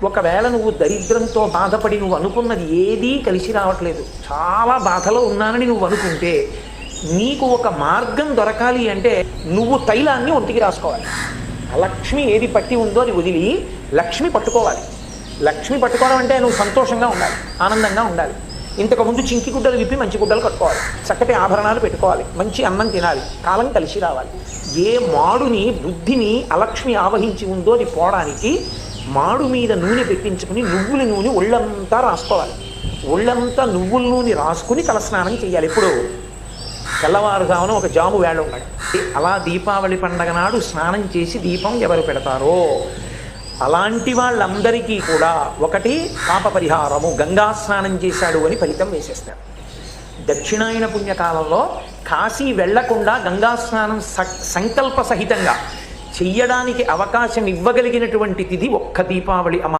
ఒకవేళ నువ్వు దరిద్రంతో బాధపడి నువ్వు అనుకున్నది ఏదీ కలిసి రావట్లేదు, చాలా బాధలో ఉన్నానని నువ్వు అనుకుంటే నీకు ఒక మార్గం దొరకాలి అంటే నువ్వు తైలాన్ని ఒంటికి రాసుకోవాలి. లక్ష్మి ఏది పట్టి ఉందో అది వదిలి లక్ష్మి పట్టుకోవాలి. లక్ష్మి పట్టుకోవడం అంటే నువ్వు సంతోషంగా ఉండాలి, ఆనందంగా ఉండాలి. ఇంతకుముందు చింకి గుడ్డలు విప్పి మంచి గుడ్డలు కట్టుకోవాలి, చక్కటి ఆభరణాలు పెట్టుకోవాలి, మంచి అన్నం తినాలి, కాలం కలిసి రావాలి. ఏ మాడుని బుద్ధిని అలక్ష్మి ఆవహించి ఉందో అది పోవడానికి మాడు మీద నూనె పెట్టించుకుని నువ్వుల నూనె ఒళ్ళంతా రాసుకోవాలి. ఒళ్ళంతా నువ్వుల నూనె రాసుకుని తలస్నానం చేయాలి. ఎప్పుడు తెల్లవారుజామున ఒక జాము వేళ ఉన్నాడు. అలా దీపావళి పండగ నాడు స్నానం చేసి దీపం ఎవరు పెడతారో అలాంటి వాళ్ళందరికీ కూడా ఒకటి పాప పరిహారము, గంగా స్నానం చేశాడు అని ఫలితం వేసేస్తారు. దక్షిణాయన పుణ్యకాలంలో కాశీ వెళ్లకుండా గంగా స్నానం సంకల్ప సహితంగా చెయ్యడానికి అవకాశం ఇవ్వగలిగినటువంటి తిథి ఒక్క దీపావళి